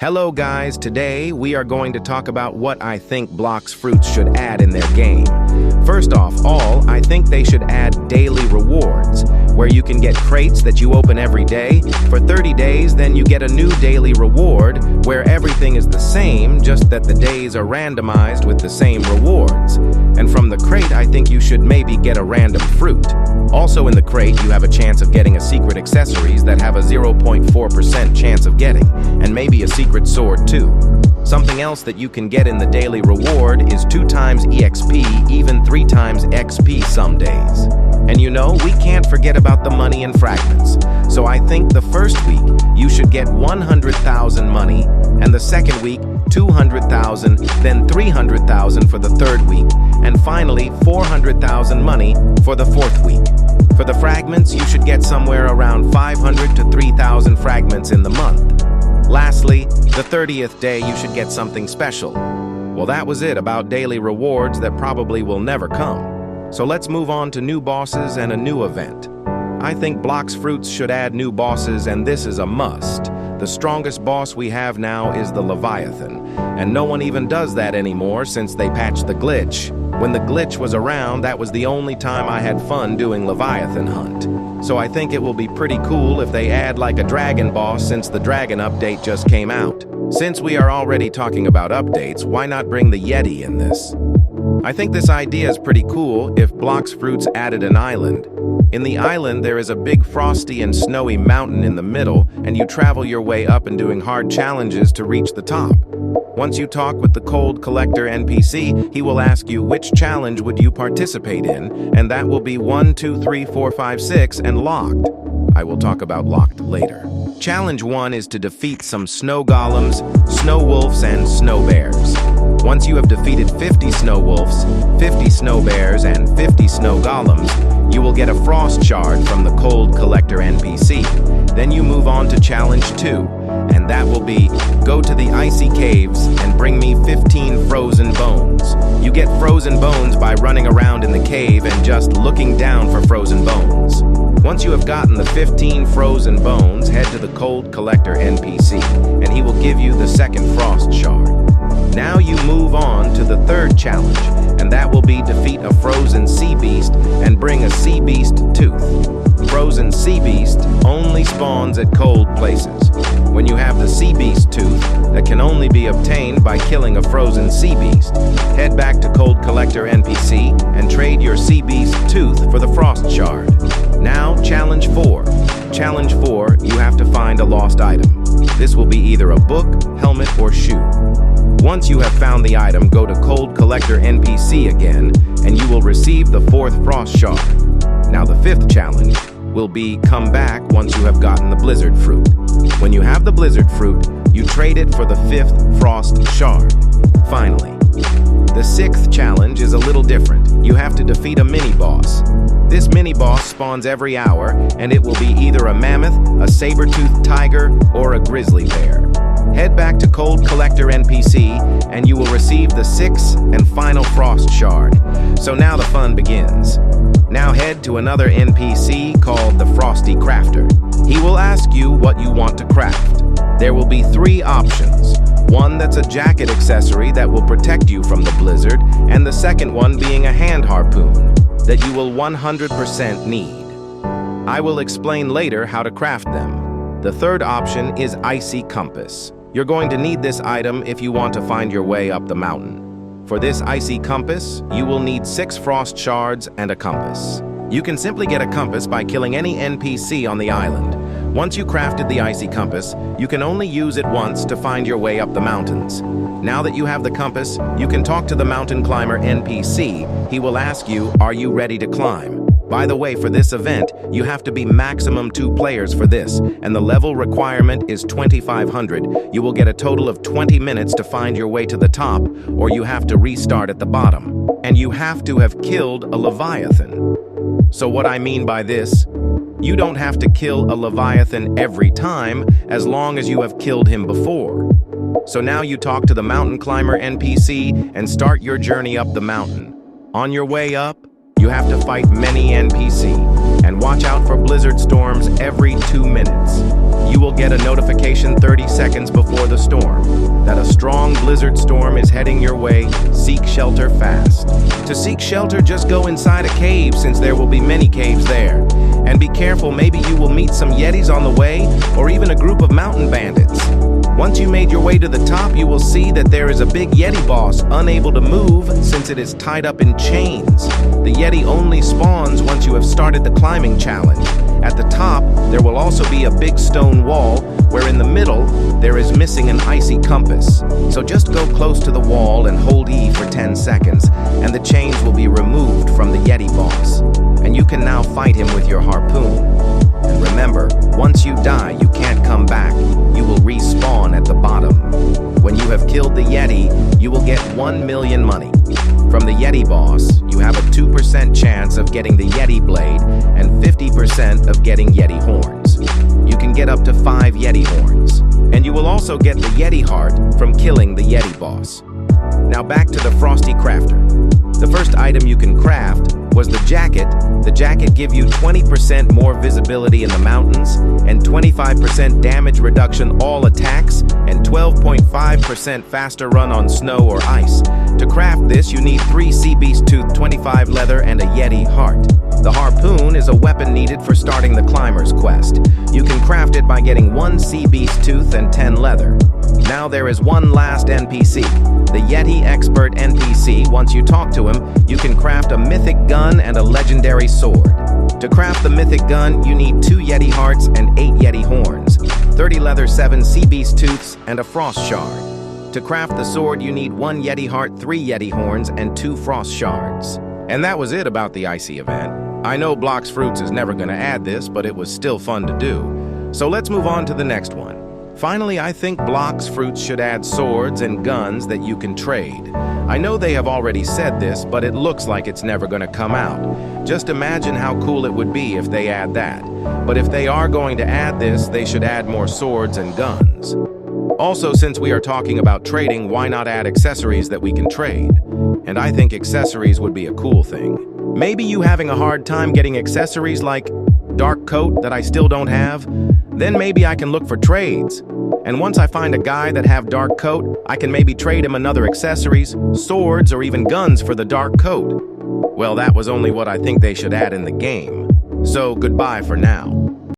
Hello guys, today we are going to talk about what I think Blox Fruits should add in their game. First off, I think they should add daily rewards, where you can get crates that you open every day. For 30 days, then you get a new daily reward, where everything is the same, just that the days are randomized with the same rewards. And from the crate, I think you should maybe get a random fruit. Also in the crate, you have a chance of getting a secret accessories that have a 0.4% chance of getting, and maybe a secret sword too. Something else that you can get in the daily reward is 2 times EXP, even 3 times XP some days. And you know, we can't forget about the money and fragments. So I think the first week, you should get 100,000 money, and the second week, 200,000, then 300,000 for the third week, and finally 400,000 money for the fourth week. For the fragments, you should get somewhere around 500 to 3,000 fragments in the month. Lastly, the 30th day you should get something special. Well, that was it about daily rewards that probably will never come. So let's move on to new bosses and a new event. I think Blox Fruits should add new bosses, and this is a must. The strongest boss we have now is the Leviathan, and no one even does that anymore since they patched the glitch. When the glitch was around, that was the only time I had fun doing Leviathan hunt. So I think it will be pretty cool if they add like a dragon boss, since the dragon update just came out. Since we are already talking about updates, why not bring the Yeti in this? I think this idea is pretty cool if Blox Fruits added an island. In the island, there is a big frosty and snowy mountain in the middle, and you travel your way up and doing hard challenges to reach the top. Once you talk with the Cold Collector NPC, he will ask you which challenge would you participate in, and that will be 1, 2, 3, 4, 5, 6, and locked. I will talk about locked later. Challenge 1 is to defeat some snow golems, snow wolves, and snow bears. Once you have defeated 50 snow wolves, 50 snow bears, and 50 snow golems, you will get a frost shard from the Cold Collector NPC. Then you move on to challenge 2, and that will be go to the icy caves and bring me 15 frozen bones. You get frozen bones by running around in the cave and just looking down for frozen bones. Once you have gotten the 15 frozen bones, head to the Cold Collector NPC, and he will give you the second frost shard. Now you move on to the third challenge, and that will be defeat a frozen sea beast and bring a sea beast tooth. Frozen sea beast only spawns at cold places. When you have the sea beast tooth, that can only be obtained by killing a frozen sea beast, head back to Cold Collector NPC and trade your sea beast tooth for the frost shard. Now, challenge 4. Challenge 4, you have to find a lost item. This will be either a book, helmet, or shoe. Once you have found the item, go to Cold Collector NPC again, and you will receive the 4th frost shard. Now the 5th challenge will be come back once you have gotten the blizzard fruit. When you have the blizzard fruit, you trade it for the 5th frost shard. Finally, the 6th challenge is a little different. You have to defeat a mini-boss. This mini-boss spawns every hour, and it will be either a mammoth, a saber-toothed tiger, or a grizzly bear. Head back to Cold Collector NPC, and you will receive the 6th and final frost shard. So now the fun begins. Now head to another NPC called the Frosty Crafter. He will ask you what you want to craft. There will be 3 options. One that's a jacket accessory that will protect you from the blizzard, and the second one being a hand harpoon that you will 100% need. I will explain later how to craft them. The third option is Icy Compass. You're going to need this item if you want to find your way up the mountain. For this Icy Compass, you will need 6 frost shards and a compass. You can simply get a compass by killing any NPC on the island. Once you crafted the Icy Compass, you can only use it once to find your way up the mountains. Now that you have the compass, you can talk to the mountain climber NPC. He will ask you, are you ready to climb? By the way, for this event, you have to be maximum 2 players for this, and the level requirement is 2,500. You will get a total of 20 minutes to find your way to the top, or you have to restart at the bottom. And you have to have killed a Leviathan. So what I mean by this, you don't have to kill a Leviathan every time, as long as you have killed him before. So now you talk to the mountain climber NPC and start your journey up the mountain. On your way up, you have to fight many NPC, and watch out for blizzard storms every 2 minutes. you will get a notification 30 seconds before the storm that a strong blizzard storm is heading your way. Seek shelter fast. To seek shelter, just go inside a cave, since there will be many caves there. And be careful, maybe you will meet some Yetis on the way, or even a group of mountain bandits. Once you made your way to the top, you will see that there is a big Yeti boss, unable to move since it is tied up in chains. The Yeti only spawns once you have started the climbing challenge. At the top, there will also be a big stone wall, where in the middle, there is missing an icy compass. So just go close to the wall and hold E for 10 seconds, and the chains will be removed from the Yeti boss. And you can now fight him with your harpoon. And remember, once you die, you can't come back. You will respawn at the bottom. When you have killed the Yeti, you will get 1 million money. From the Yeti boss, you have a 2% chance of getting the Yeti blade and 50% of getting Yeti horns. You can get up to 5 Yeti horns. And you will also get the Yeti heart from killing the Yeti boss. Now back to the Frosty Crafter. The first item you can craft was the jacket. The jacket gives you 20% more visibility in the mountains and 25% damage reduction all attacks and 12.5% faster run on snow or ice. To craft this, you need 3 sea beast tooth, 25 leather, and a Yeti heart. The harpoon is a weapon needed for starting the climber's quest. You can craft it by getting 1 sea beast tooth and 10 leather. Now there is one last NPC, the Yeti Expert NPC. Once you talk to him, you can craft a mythic gun and a legendary sword. To craft the mythic gun, you need 2 Yeti hearts and 8 Yeti horns, 30 leather, 7 sea beast tooths, and a frost shard. To craft the sword, you need 1 Yeti heart, 3 Yeti horns, and 2 frost shards. And that was it about the icy event. I know Blox Fruits is never going to add this, but it was still fun to do. So let's move on to the next one. Finally, I think Blox Fruits should add swords and guns that you can trade. I know they have already said this, but it looks like it's never going to come out. Just imagine how cool it would be if they add that. But if they are going to add this, they should add more swords and guns. Also, since we are talking about trading, why not add accessories that we can trade? And I think accessories would be a cool thing. Maybe you having a hard time getting accessories like dark coat that I still don't have? Then maybe I can look for trades. And once I find a guy that have dark coat, I can maybe trade him another accessories, swords, or even guns for the dark coat. Well, that was only what I think they should add in the game. So goodbye for now.